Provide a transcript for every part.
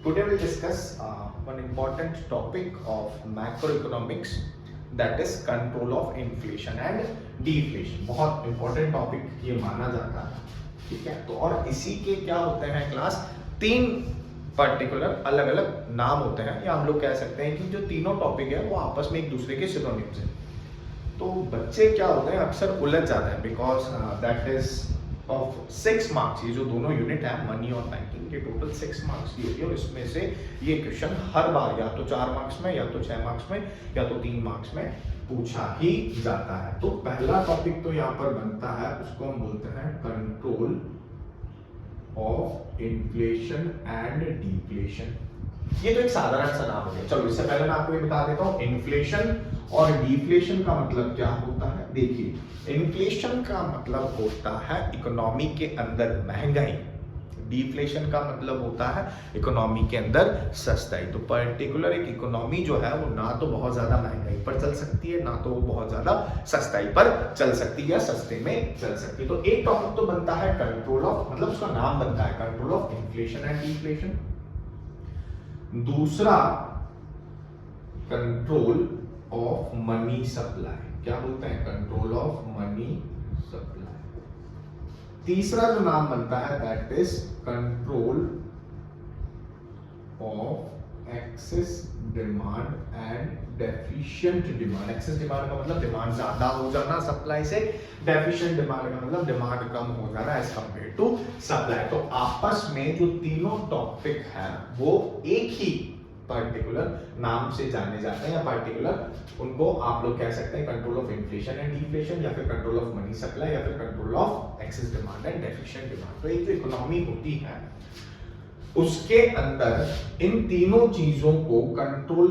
Today we'll discuss one important topic of macroeconomics, that is control of inflation and deflation. बहुत important topic ये माना जाता है, ठीक है। तो और इसी के क्या होते हैं क्लास, तीन पर्टिकुलर अलग अलग नाम होते हैं, या हम लोग कह सकते हैं कि जो तीनों टॉपिक है वो आपस में एक दूसरे के सिनोनिम्स हैं। तो बच्चे क्या होते हैं अक्सर उलझ जाते हैं, because that is of 6 marks. ये जो दोनों यूनिट है मनी और बैंकिंग के टोटल 6 मार्क्स की होती है, और इसमें से ये क्वेश्चन हर बार या तो 4 मार्क्स में, या तो 6 मार्क्स में, या तो 3 मार्क्स में पूछा ही जाता है। तो पहला टॉपिक तो यहाँ पर बनता है, उसको हम बोलते हैं control of inflation and deflation. ये तो एक साधारण सा नाम हो गया। चलो इससे पहले मैं आपको ये बता देता हूँ इन्फ्लेशन और डिफ्लेशन का मतलब क्या होता है। देखिए, इन्फ्लेशन का मतलब होता है इकोनॉमी के अंदर महंगाई, डिफ्लेशन का मतलब होता है इकोनॉमी के अंदर सस्ताई। तो पर्टिकुलर एक इकोनॉमी जो है वो ना तो बहुत ज्यादा महंगाई पर चल सकती है, ना तो वो बहुत ज्यादा सस्ताई पर चल सकती है या सस्ते में चल सकती है। तो एक टॉपिक तो बनता है कंट्रोल ऑफ, मतलब उसका नाम बनता है control of inflation and deflation. दूसरा कंट्रोल ऑफ मनी सप्लाई, क्या बोलते हैं, कंट्रोल ऑफ मनी सप्लाई। तीसरा जो नाम बनता है that is control of excess demand and deficient demand. Excess demand का मतलब डिमांड ज्यादा हो जाना सप्लाई से, डेफिशिएंट डिमांड का मतलब डिमांड कम हो जाना एज कंपेयर टू सप्लाई। तो आपस में जो तीनों टॉपिक है वो एक ही पर्टिकुलर नाम से जाने जाते हैं, या पर्टिकुलर उनको आप लोग कह सकते हैं control of inflation and deflation, या फिर कंट्रोल ऑफ मनी सप्लाई, या फिर control of excess demand and deficient demand. तो एक जो इकोनॉमी होती है उसके अंदर इन तीनों चीजों को कंट्रोल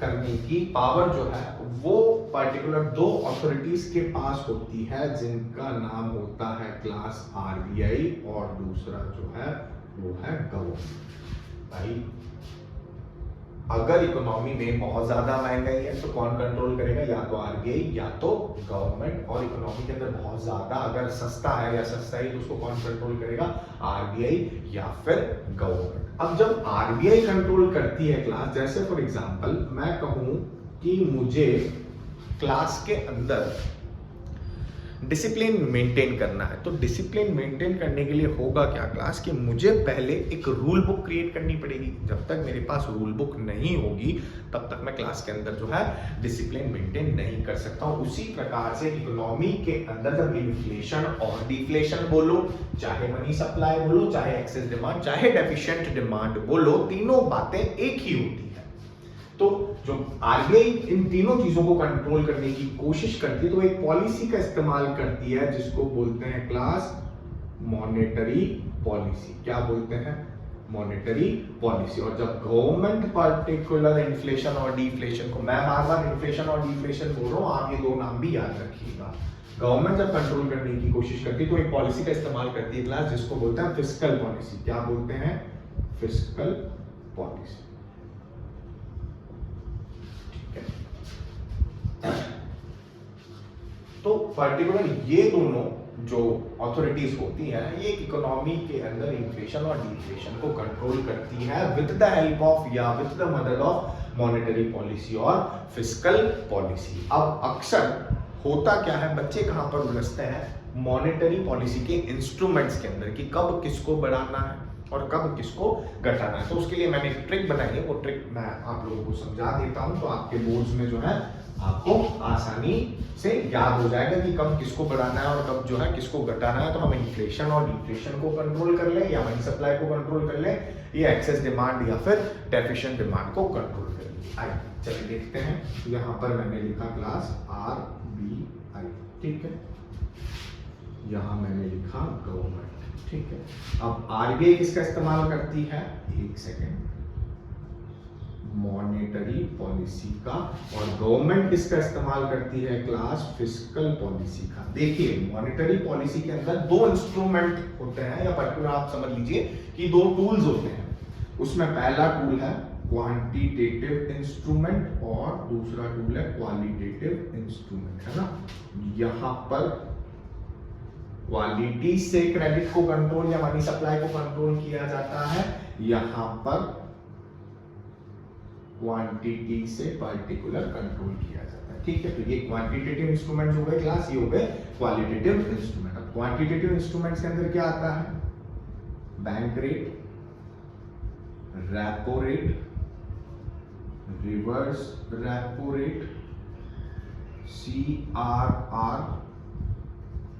करने की पावर जो है वो पर्टिकुलर दो अथॉरिटीज के पास होती है, जिनका नाम होता है क्लास आरबीआई, और दूसरा जो है वो है गवर्नमेंट। भाई अगर इकोनॉमी में बहुत ज्यादा महंगाई है तो कौन कंट्रोल करेगा, या तो आरबीआई या तो गवर्नमेंट। और इकोनॉमी के अंदर बहुत ज्यादा अगर सस्ता है या सस्ता ही, तो उसको कौन कंट्रोल करेगा, आरबीआई या फिर गवर्नमेंट। अब जब आरबीआई कंट्रोल करती है क्लास, जैसे फॉर एग्जांपल मैं कहूं कि मुझे क्लास के अंदर डिसिप्लिन मेंटेन करना है, तो डिसिप्लिन मेंटेन करने के लिए होगा क्या क्लास, कि मुझे पहले एक रूल बुक क्रिएट करनी पड़ेगी। जब तक मेरे पास रूल बुक नहीं होगी तब तक मैं क्लास के अंदर जो है डिसिप्लिन मेंटेन नहीं कर सकता हूं। उसी प्रकार से इकोनॉमी के अंदर जब इन्फ्लेशन और डिफ्लेशन बोलो, चाहे मनी सप्लाई बोलो, चाहे एक्सेस डिमांड, चाहे डेफिशिएंट डिमांड बोलो, तीनों बातें एक ही होती है। तो जो आरबीआई इन तीनों चीजों को कंट्रोल करने की कोशिश करती है, तो एक पॉलिसी का इस्तेमाल करती है जिसको बोलते हैं क्लास मॉनेटरी पॉलिसी। क्या बोलते हैं, मॉनेटरी पॉलिसी। और जब गवर्नमेंट पर्टिकुलर इन्फ्लेशन और डिफ्लेशन को, मैं बार बार इन्फ्लेशन और डिफ्लेशन बोल रहा हूं, आप ये दो नाम भी याद रखिएगा। गवर्नमेंट जब कंट्रोल करने की कोशिश करती है तो एक पॉलिसी का इस्तेमाल करती है क्लास, जिसको बोलते हैं फिस्कल पॉलिसी। क्या बोलते हैं, फिस्कल पॉलिसी। तो पर्टिकुलर ये दोनों जो अथॉरिटीज होती हैं, ये इकोनॉमी के अंदर इन्फ्लेशन और डिफ्लेशन को कंट्रोल करती है विद द हेल्प ऑफ या विद द मदद ऑफ मॉनेटरी पॉलिसी और फिस्कल पॉलिसी। अब अक्सर होता क्या है, बच्चे कहां पर उलझते हैं, मॉनेटरी पॉलिसी के इंस्ट्रूमेंट्स के अंदर, कि कब किसको बढ़ाना है और कब किसको घटाना है। तो उसके लिए मैंने एक ट्रिक बनाई है, वो ट्रिक मैं आप लोगों को समझा देता हूं, तो आपके बोर्ड्स में जो है आपको आसानी से याद हो जाएगा कि कब किसको बढ़ाना है और कब जो है किसको घटाना है। तो हम इन्फ्लेशन और डिफ्लेशन को कंट्रोल कर ले, या मनी सप्लाई को कंट्रोल कर ले, या एक्सेस डिमांड या फिर डेफिशिएंट डिमांड को कंट्रोल कर ले। आइए चलिए देखते हैं। यहाँ पर मैंने लिखा क्लास आरबीआई, ठीक है, यहाँ मैंने लिखा गवर्नमेंट, ठीक है। अब आरबीआई किसका इस्तेमाल करती है, एक सेकेंड, मॉनेटरी पॉलिसी का, और गवर्नमेंट किसका इस्तेमाल करती है क्लास, फिस्कल पॉलिसी का। देखिए मॉनेटरी पॉलिसी के अंदर दो इंस्ट्रूमेंट होते हैं, या पर्टिकुलर आप समझ लीजिए कि दो टूल्स होते हैं। उसमें पहला टूल है क्वांटिटेटिव इंस्ट्रूमेंट और दूसरा टूल है क्वालिटेटिव इंस्ट्रूमेंट, है ना। यहां पर क्वालिटी से क्रेडिट को कंट्रोल या मनी सप्लाई को कंट्रोल किया जाता है, यहां पर क्वांटिटी से पर्टिकुलर कंट्रोल किया जाता है। ठीक है, तो ये क्वांटिटेटिव इंस्ट्रूमेंट्स हो गए क्लास, ये हो गए क्वालिटेटिव इंस्ट्रूमेंट। अब क्वांटिटेटिव इंस्ट्रूमेंट्स के अंदर क्या आता है? Bank rate, repo rate, reverse repo rate, CRR,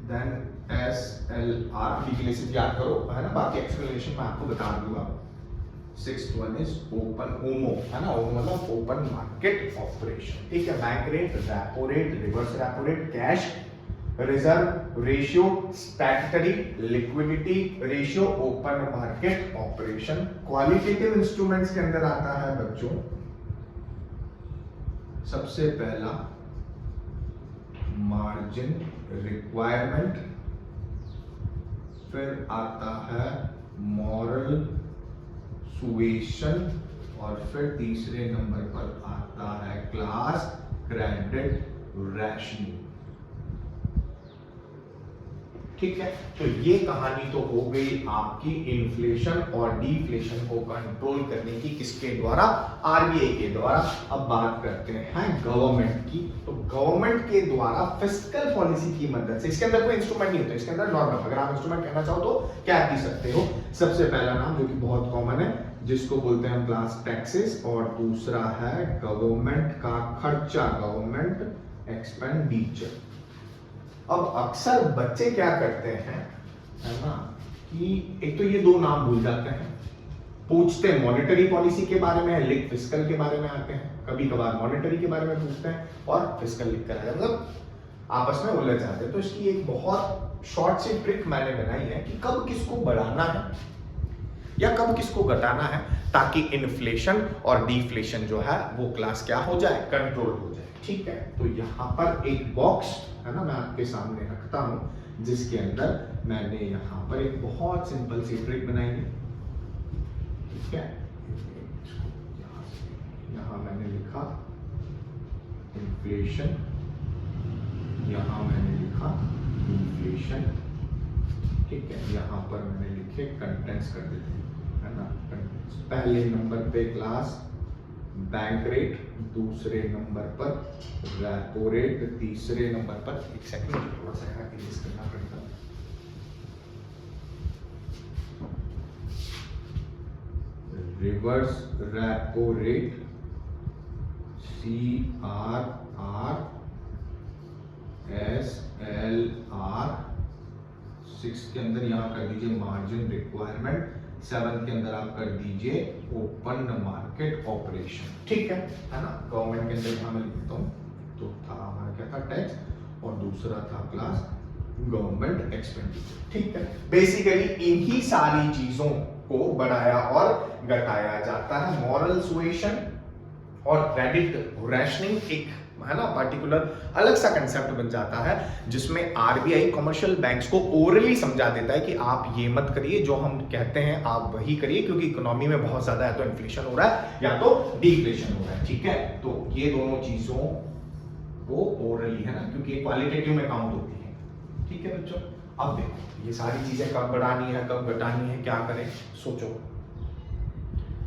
then SLR। अभी के लिए सिर्फ याद करो, है ना, बाकी एक्सप्लेनेशन मैं आपको बता दूंगा। 6th वन इज ओपन ओमो, है ना, ओमो मतलब ओपन मार्केट ऑपरेशन। ठीक है, bank rate, repo rate, reverse repo rate, cash reserve ratio, statutory liquidity ratio, open market operation. Qualitative instruments के अंदर आता है बच्चों सबसे पहला मार्जिन रिक्वायरमेंट, फिर आता है मॉरल सुएशन, और फिर तीसरे नंबर पर आता है क्लास क्रेडिट रैशनिंग। ठीक है, तो ये कहानी तो हो गई आपकी इन्फ्लेशन और डिफ्लेशन को कंट्रोल करने की, किसके द्वारा? आरबीआई के द्वारा। अब बात करते हैं गवर्नमेंट की। तो गवर्नमेंट के द्वारा फिस्कल पॉलिसी की मदद से, इसके अंदर कोई इंस्ट्रूमेंट नहीं होता, इसके अंदर नॉर्मल, अगर आप इंस्ट्रूमेंट कहना चाहो तो क्या कह सकते हो? सबसे पहला नाम जो कि बहुत कॉमन है, जिसको बोलते हैं क्लास टैक्सेस, और दूसरा है गवर्नमेंट का खर्चा, गवर्नमेंट एक्सपेंडिचर। अब अक्सर बच्चे क्या करते हैं, है ना, कि एक तो ये दो नाम भूल जाते हैं, पूछते हैं मॉनेटरी पॉलिसी के बारे में, लिख फिस्कल के बारे में आते हैं, कभी कभार मॉनेटरी के बारे में पूछते हैं और फिस्कल लिख कर आ जाते हैं, मतलब आपस में उलझ जाते हैं। तो इसकी एक बहुत शॉर्ट सी ट्रिक मैंने बनाई है कि कब किसको बढ़ाना है या कब किसको घटाना है, ताकि इन्फ्लेशन और डिफ्लेशन जो है वो क्लास क्या हो जाए, कंट्रोल हो जाए। ठीक है, तो यहाँ पर एक बॉक्स है ना, मैं आपके सामने रखता हूं, जिसके अंदर मैंने यहाँ पर एक बहुत सिंपल सी ट्रिक बनाई है। ठीक है, यहाँ मैंने लिखा इन्फ्लेशन, यहाँ मैंने लिखा इन्फ्लेशन। ठीक है, यहाँ पर मैंने लिखे कंटेंट्स कर देते हैं, है ना, कंटेंट्स। पहले नंबर पे क्लास बैंक रेट, दूसरे नंबर पर रेपो रेट, तीसरे नंबर पर, एक सेकंड थोड़ा सा यहाँ इरेज करना पड़ेगा, reverse repo rate, CRR, SLR। 6 के अंदर यहाँ कर दीजिए मार्जिन रिक्वायरमेंट, 7 के अंदर आप कर दीजिए ओपन मार्केट ऑपरेशन। ठीक है ना, गवर्नमेंट के अंदर यहाँ मैं लिखता हूँ, तो था हमारा क्या था, टैक्स, और दूसरा था क्लास गवर्नमेंट एक्सपेंडिचर। ठीक है, बेसिकली इन्हीं सारी चीजों को बढ़ाया और घटाया जाता है। मॉरल सुएशन और क्रेडिट रैशनिंग एक, है ना, पर्टिकुलर अलग सा कंसेप्ट बन जाता है, जिसमें आरबीआई कमर्शियल बैंक्स को ओरली समझा देता है कि आप ये मत करिए, जो हम कहते हैं आप वही करिए, क्योंकि इकोनॉमी में बहुत ज्यादा या तो इन्फ्लेशन हो रहा है या तो डिफ्लेशन हो रहा है। ठीक है, तो ये दोनों चीजों को ओरली, है ना, क्योंकि ये क्वालिटेटिव में काउंट होती है। ठीक है बच्चों, अब देखो ये सारी चीजें कब बढ़ानी है, कब घटानी है, क्या करें, सोचो।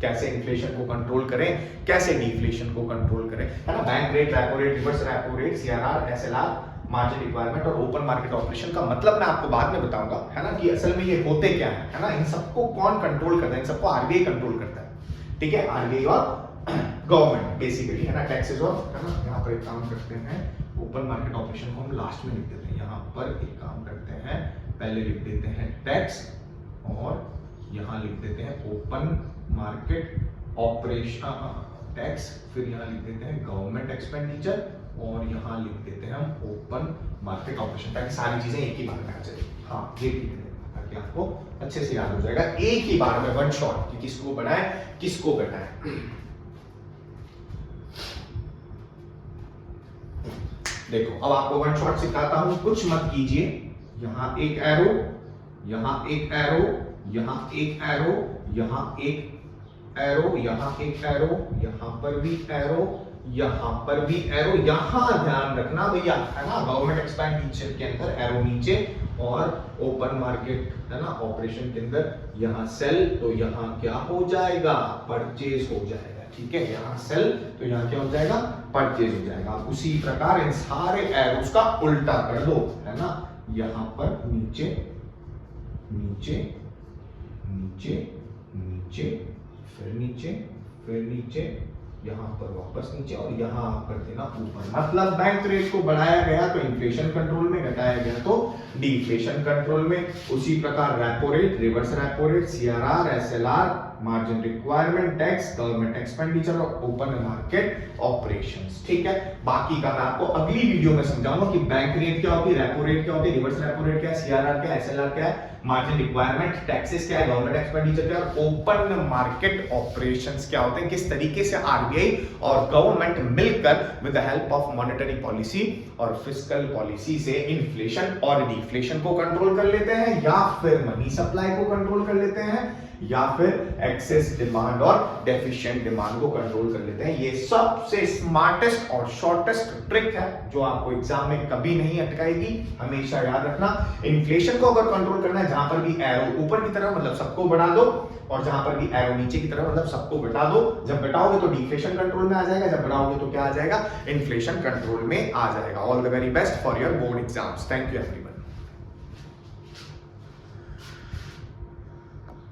कैसे इन्फ्लेशन को कंट्रोल करें, कैसे डिफ्लेशन को कंट्रोल करें, है ना। Bank rate, repo rate, reverse repo rate, CRR, SLR, margin requirement और ओपन मार्केट ऑपरेशन का मतलब मैं आपको बाद में बताऊंगा, है ना, कि असल में ये होते क्या है ना। इन सबको कौन कंट्रोल करता है? इन सबको आरबीआई कंट्रोल करता है। ठीक है, आरबीआई और गवर्नमेंट बेसिकली, है ना, टैक्सेस और, है ना। यहाँ पर एक काम करते हैं, ओपन मार्केट ऑपरेशन को हम लास्ट में लिख देते हैं। यहाँ पर एक काम करते हैं, पहले लिख देते हैं टैक्स, और यहाँ लिख देते हैं ओपन मार्केट ऑपरेशन टैक्स, फिर यहाँ लिख देते हैं गवर्नमेंट एक्सपेंडिचर, और यहाँ लिख देते हैं हम ओपन मार्केट ऑपरेशन, ताकि सारी चीजें एक ही बार में आ जाए। हाँ, ये ठीक है, ताकि आपको अच्छे से याद हो जाएगा एक ही बार में, वन शॉट, कि किसको बढ़ाएं किसको घटाएं। देखो, अब आपको वन शॉट सिखाता हूं, कुछ मत कीजिए। यहाँ एक एरो, यहाँ एक एरो, यहाँ एक एरो, यहाँ एक एरो, यहाँ एक एरो, यहाँ पर भी एरो, यहाँ पर भी एरो। यहाँ ध्यान रखना भैया, है ना, गवर्नमेंट एक्सपेंडिचर के अंदर एरो नीचे और ओपन मार्केट है ना ऑपरेशन के अंदर यहाँ सेल तो यहाँ क्या हो जाएगा, परचेज हो जाएगा। ठीक है, यहाँ सेल तो यहाँ क्या हो जाएगा, परचेज हो जाएगा। उसी प्रकार इन सारे एरोस का उल्टा कर दो, है ना, यहाँ पर नीचे नीचे नीचे नीचे फिर नीचे फिर नीचे, यहाँ पर वापस नीचे और यहाँ कर देना ऊपर। मतलब बैंक रेट को बढ़ाया गया तो इन्फ्लेशन कंट्रोल में, घटाया गया तो डिफ्लेशन कंट्रोल में। उसी प्रकार repo rate, reverse repo rate, CRR, SLR, margin requirement, tax, government expenditure और ओपन मार्केट ऑपरेशंस। ठीक है, बाकी का मैं आपको अगली वीडियो में समझाऊंगा कि बैंक रेट क्या होती है, रेपो रेट क्या होती है, रिवर्स रेपो रेट क्या है, सीआरआर क्या है, एसएलआर क्या है, मार्जिन रिक्वायरमेंट, टैक्सेस क्या है, गवर्नमेंट एक्सपेंडिचर क्या है, ओपन मार्केट ऑपरेशंस क्या होते हैं, किस तरीके से आरबीआई और गवर्नमेंट मिलकर with the help of monetary policy और फिस्कल पॉलिसी से इन्फ्लेशन और डिफ्लेशन को कंट्रोल कर लेते हैं, या फिर मनी सप्लाई को कंट्रोल कर लेते हैं, या फिर एक्सेस डिमांड और डेफिशिएंट डिमांड को कंट्रोल कर लेते हैं। ये सबसे स्मार्टेस्ट और शॉर्टेस्ट ट्रिक है जो आपको एग्जाम में कभी नहीं अटकाएगी। हमेशा याद रखना, इन्फ्लेशन को अगर कंट्रोल करना है, जहां पर भी एरो ऊपर की तरफ मतलब सबको बढ़ा दो, और जहां पर भी एरो नीचे की तरफ मतलब सबको घटा दो। जब घटाओगे तो डिफ्लेशन कंट्रोल में आ जाएगा, जब बढ़ाओगे तो क्या आ जाएगा, इन्फ्लेशन कंट्रोल में आ जाएगा। All the very best for your board exams. Thank you everyone.